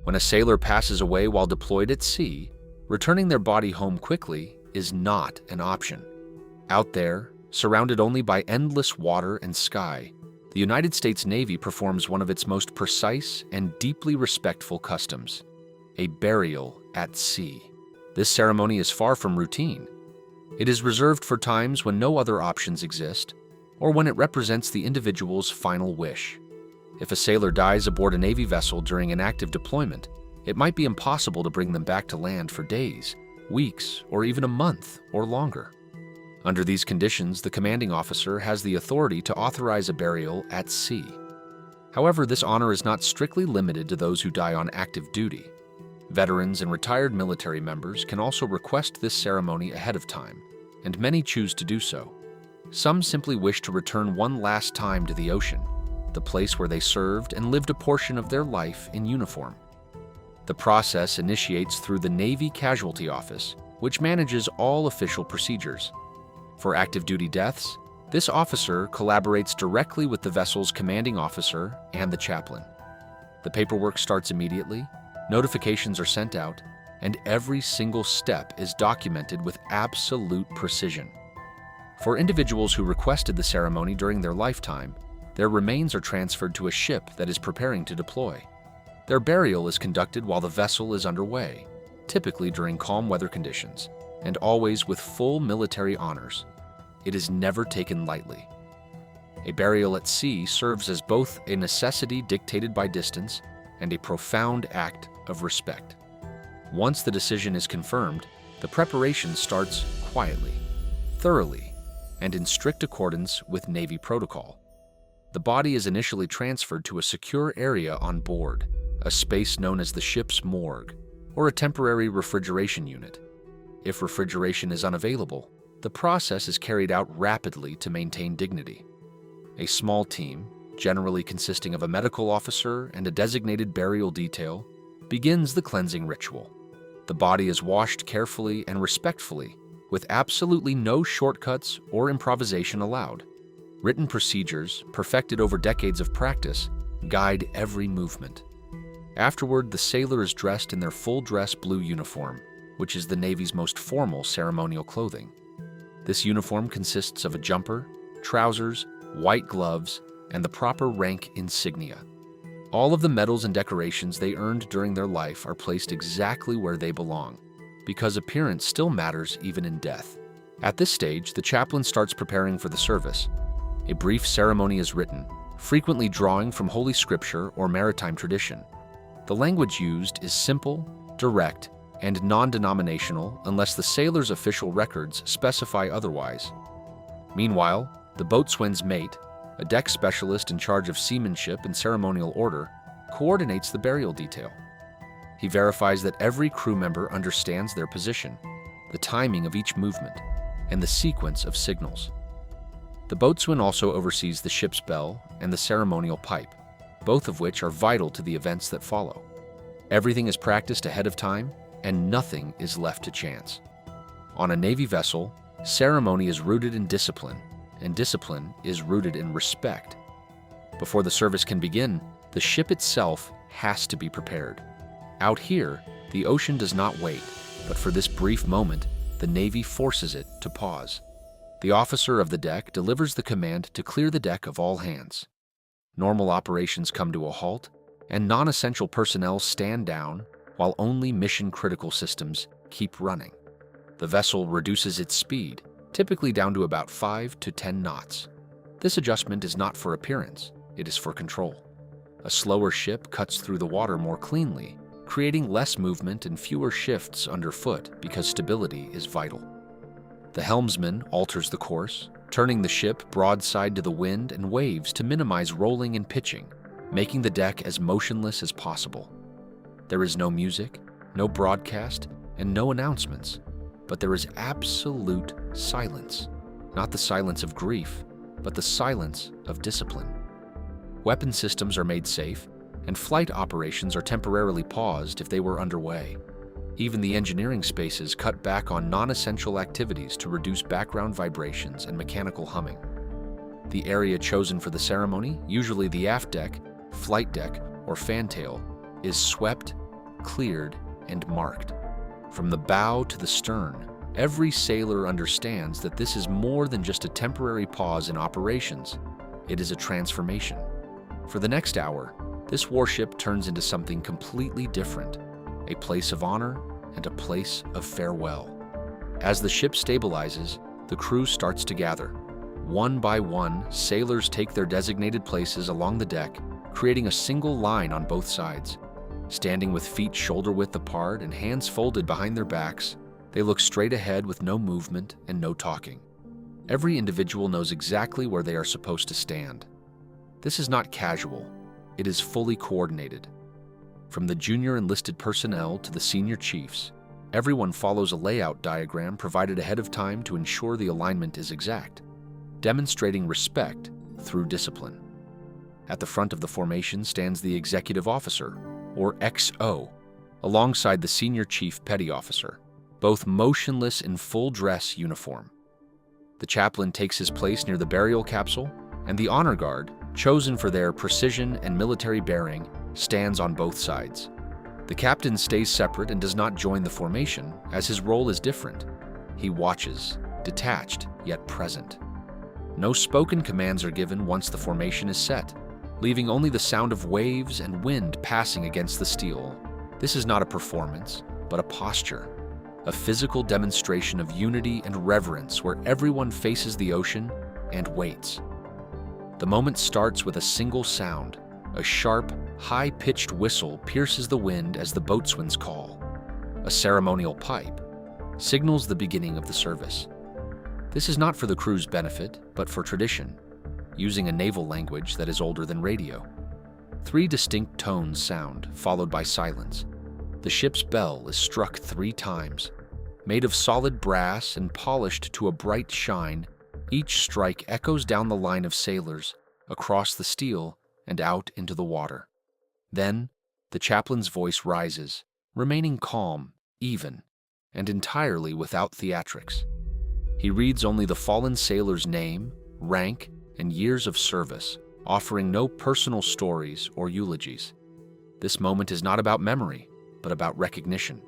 When a sailor passes away while deployed at sea, returning their body home quickly is not an option. Out there, surrounded only by endless water and sky, the United States Navy performs one of its most precise and deeply respectful customs: a burial at sea. This ceremony is far from routine. It is reserved for times when no other options exist, or when it represents the individual's final wish. If a sailor dies aboard a Navy vessel during an active deployment, it might be impossible to bring them back to land for days, weeks, or even a month or longer. Under these conditions, the commanding officer has the authority to authorize a burial at sea. However, this honor is not strictly limited to those who die on active duty. Veterans and retired military members can also request this ceremony ahead of time, and many choose to do so. Some simply wish to return one last time to the ocean, the place where they served and lived a portion of their life in uniform. The process initiates through the Navy Casualty Office, which manages all official procedures. For active duty deaths, this officer collaborates directly with the vessel's commanding officer and the chaplain. The paperwork starts immediately, notifications are sent out, and every single step is documented with absolute precision. For individuals who requested the ceremony during their lifetime, their remains are transferred to a ship that is preparing to deploy. Their burial is conducted while the vessel is underway, typically during calm weather conditions, and always with full military honors. It is never taken lightly. A burial at sea serves as both a necessity dictated by distance and a profound act of respect. Once the decision is confirmed, the preparation starts quietly, thoroughly, and in strict accordance with Navy protocol. The body is initially transferred to a secure area on board, a space known as the ship's morgue, or a temporary refrigeration unit. If refrigeration is unavailable, the process is carried out rapidly to maintain dignity. A small team, generally consisting of a medical officer and a designated burial detail, begins the cleansing ritual. The body is washed carefully and respectfully, with absolutely no shortcuts or improvisation allowed. Written procedures, perfected over decades of practice, guide every movement. Afterward, the sailor is dressed in their full-dress blue uniform, which is the Navy's most formal ceremonial clothing. This uniform consists of a jumper, trousers, white gloves, and the proper rank insignia. All of the medals and decorations they earned during their life are placed exactly where they belong, because appearance still matters even in death. At this stage, the chaplain starts preparing for the service. A brief ceremony is written, frequently drawing from Holy Scripture or maritime tradition. The language used is simple, direct, and non-denominational unless the sailor's official records specify otherwise. Meanwhile, the boatswain's mate, a deck specialist in charge of seamanship and ceremonial order, coordinates the burial detail. He verifies that every crew member understands their position, the timing of each movement, and the sequence of signals. The boatswain also oversees the ship's bell and the ceremonial pipe, both of which are vital to the events that follow. Everything is practiced ahead of time, and nothing is left to chance. On a Navy vessel, ceremony is rooted in discipline, and discipline is rooted in respect. Before the service can begin, the ship itself has to be prepared. Out here, the ocean does not wait, but for this brief moment, the Navy forces it to pause. The officer of the deck delivers the command to clear the deck of all hands. Normal operations come to a halt, and non-essential personnel stand down while only mission-critical systems keep running. The vessel reduces its speed, typically down to about 5 to 10 knots. This adjustment is not for appearance, it is for control. A slower ship cuts through the water more cleanly, creating less movement and fewer shifts underfoot because stability is vital. The helmsman alters the course, turning the ship broadside to the wind and waves to minimize rolling and pitching, making the deck as motionless as possible. There is no music, no broadcast, and no announcements, but there is absolute silence. Not the silence of grief, but the silence of discipline. Weapon systems are made safe, and flight operations are temporarily paused if they were underway. Even the engineering spaces cut back on non-essential activities to reduce background vibrations and mechanical humming. The area chosen for the ceremony, usually the aft deck, flight deck, or fantail, is swept cleared, and marked. From the bow to the stern, every sailor understands that this is more than just a temporary pause in operations. It is a transformation. For the next hour, this warship turns into something completely different, a place of honor and a place of farewell. As the ship stabilizes, the crew starts to gather. One by one, sailors take their designated places along the deck, creating a single line on both sides. Standing with feet shoulder-width apart and hands folded behind their backs, they look straight ahead with no movement and no talking. Every individual knows exactly where they are supposed to stand. This is not casual. It is fully coordinated. From the junior enlisted personnel to the senior chiefs, everyone follows a layout diagram provided ahead of time to ensure the alignment is exact, demonstrating respect through discipline. At the front of the formation stands the executive officer, or XO, alongside the senior chief petty officer, both motionless in full dress uniform. The chaplain takes his place near the burial capsule, and the honor guard, chosen for their precision and military bearing, stands on both sides. The captain stays separate and does not join the formation, as his role is different. He watches, detached yet present. No spoken commands are given once the formation is set, leaving only the sound of waves and wind passing against the steel. This is not a performance, but a posture, a physical demonstration of unity and reverence where everyone faces the ocean and waits. The moment starts with a single sound. A sharp, high-pitched whistle pierces the wind as the boatswain's call. A ceremonial pipe signals the beginning of the service. This is not for the crew's benefit, but for tradition, using a naval language that is older than radio. 3 distinct tones sound, followed by silence. The ship's bell is struck 3 times. Made of solid brass and polished to a bright shine, each strike echoes down the line of sailors, across the steel, and out into the water. Then, the chaplain's voice rises, remaining calm, even, and entirely without theatrics. He reads only the fallen sailor's name, rank, and years of service, offering no personal stories or eulogies. This moment is not about memory, but about recognition.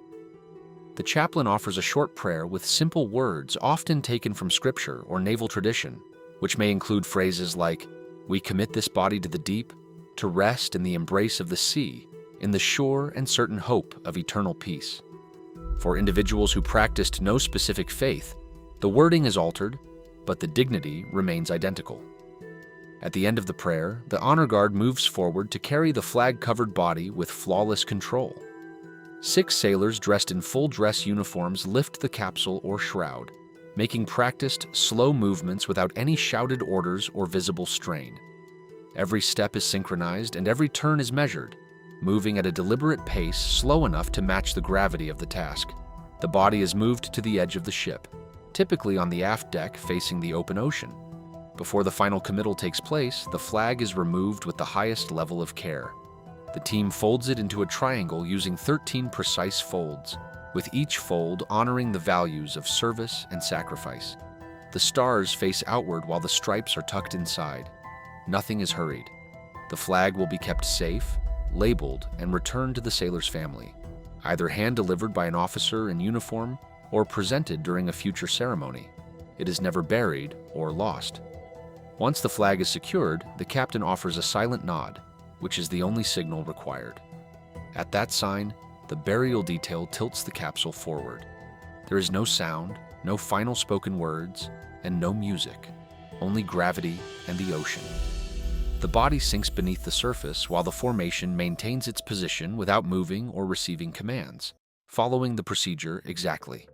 The chaplain offers a short prayer with simple words often taken from scripture or naval tradition, which may include phrases like, "We commit this body to the deep, to rest in the embrace of the sea, in the sure and certain hope of eternal peace." For individuals who practiced no specific faith, the wording is altered, but the dignity remains identical. At the end of the prayer, the honor guard moves forward to carry the flag-covered body with flawless control. 6 sailors dressed in full dress uniforms lift the capsule or shroud, making practiced, slow movements without any shouted orders or visible strain. Every step is synchronized and every turn is measured, moving at a deliberate pace slow enough to match the gravity of the task. The body is moved to the edge of the ship, typically on the aft deck facing the open ocean. Before the final committal takes place, the flag is removed with the highest level of care. The team folds it into a triangle using 13 precise folds, with each fold honoring the values of service and sacrifice. The stars face outward while the stripes are tucked inside. Nothing is hurried. The flag will be kept safe, labeled, and returned to the sailor's family, either hand-delivered by an officer in uniform or presented during a future ceremony. It is never buried or lost. Once the flag is secured, the captain offers a silent nod, which is the only signal required. At that sign, the burial detail tilts the capsule forward. There is no sound, no final spoken words, and no music, only gravity and the ocean. The body sinks beneath the surface while the formation maintains its position without moving or receiving commands, following the procedure exactly.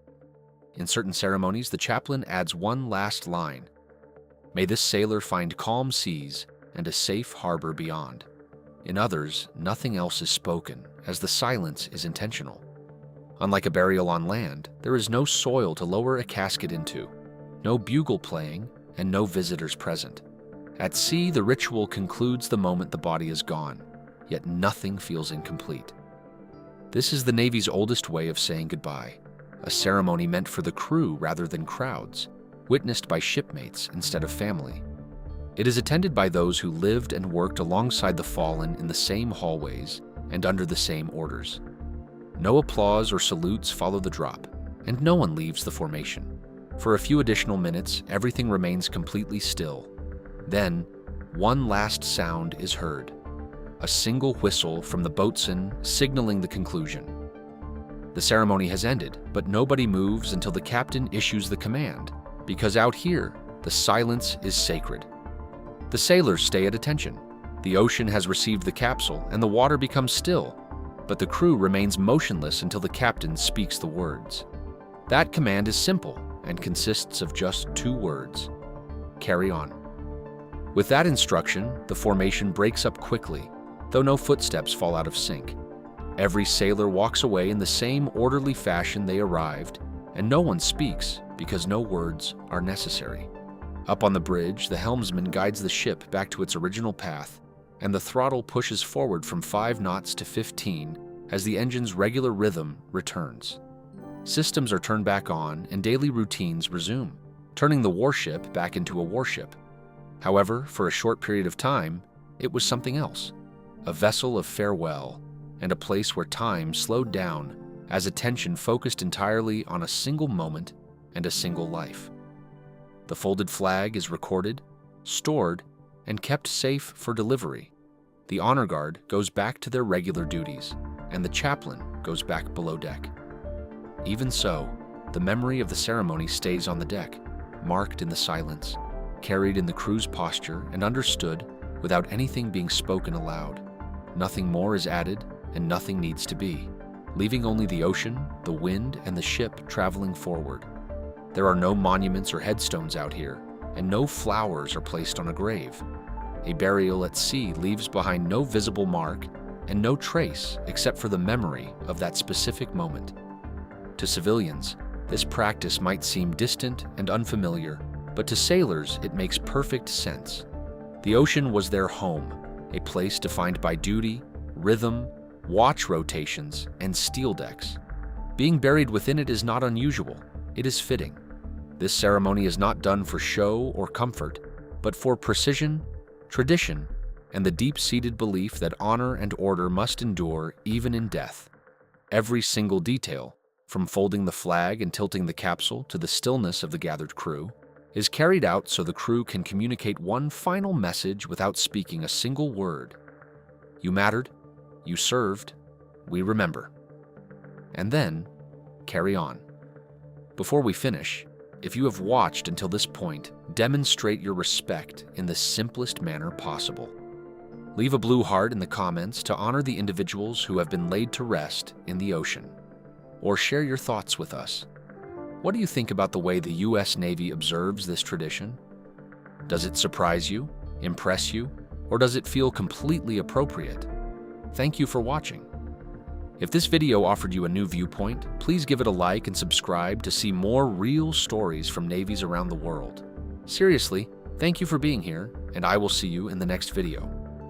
In certain ceremonies, the chaplain adds one last line: "May this sailor find calm seas and a safe harbor beyond." In others, nothing else is spoken, as the silence is intentional. Unlike a burial on land, there is no soil to lower a casket into, no bugle playing, and no visitors present. At sea, the ritual concludes the moment the body is gone, yet nothing feels incomplete. This is the Navy's oldest way of saying goodbye, a ceremony meant for the crew rather than crowds, witnessed by shipmates instead of family. It is attended by those who lived and worked alongside the fallen in the same hallways and under the same orders. No applause or salutes follow the drop, and no one leaves the formation. For a few additional minutes, everything remains completely still. Then, one last sound is heard. A single whistle from the boatswain signaling the conclusion. The ceremony has ended, but nobody moves until the captain issues the command, because out here, the silence is sacred. The sailors stay at attention. The ocean has received the capsule, and the water becomes still, but the crew remains motionless until the captain speaks the words. That command is simple and consists of just 2 words: carry on. With that instruction, the formation breaks up quickly, though no footsteps fall out of sync. Every sailor walks away in the same orderly fashion they arrived, and no one speaks because no words are necessary. Up on the bridge, the helmsman guides the ship back to its original path, and the throttle pushes forward from 5 knots to 15 as the engine's regular rhythm returns. Systems are turned back on and daily routines resume, turning the warship back into a warship. However, for a short period of time, it was something else, a vessel of farewell, and a place where time slowed down as attention focused entirely on a single moment and a single life. The folded flag is recorded, stored, and kept safe for delivery. The honor guard goes back to their regular duties, and the chaplain goes back below deck. Even so, the memory of the ceremony stays on the deck, marked in the silence, carried in the crew's posture, and understood without anything being spoken aloud. Nothing more is added, and nothing needs to be, leaving only the ocean, the wind, and the ship traveling forward. There are no monuments or headstones out here, and no flowers are placed on a grave. A burial at sea leaves behind no visible mark and no trace except for the memory of that specific moment. To civilians, this practice might seem distant and unfamiliar, but to sailors it makes perfect sense. The ocean was their home, a place defined by duty, rhythm, watch rotations, and steel decks. Being buried within it is not unusual, it is fitting. This ceremony is not done for show or comfort, but for precision, tradition, and the deep-seated belief that honor and order must endure even in death. Every single detail, from folding the flag and tilting the capsule to the stillness of the gathered crew, is carried out so the crew can communicate one final message without speaking a single word. You mattered, you served, we remember. And then, carry on. Before we finish, if you have watched until this point, demonstrate your respect in the simplest manner possible. Leave a blue heart in the comments to honor the individuals who have been laid to rest in the ocean. Or share your thoughts with us. What do you think about the way the U.S. Navy observes this tradition? Does it surprise you, impress you, or does it feel completely appropriate? Thank you for watching. If this video offered you a new viewpoint, please give it a like and subscribe to see more real stories from navies around the world. Seriously, thank you for being here, and I will see you in the next video.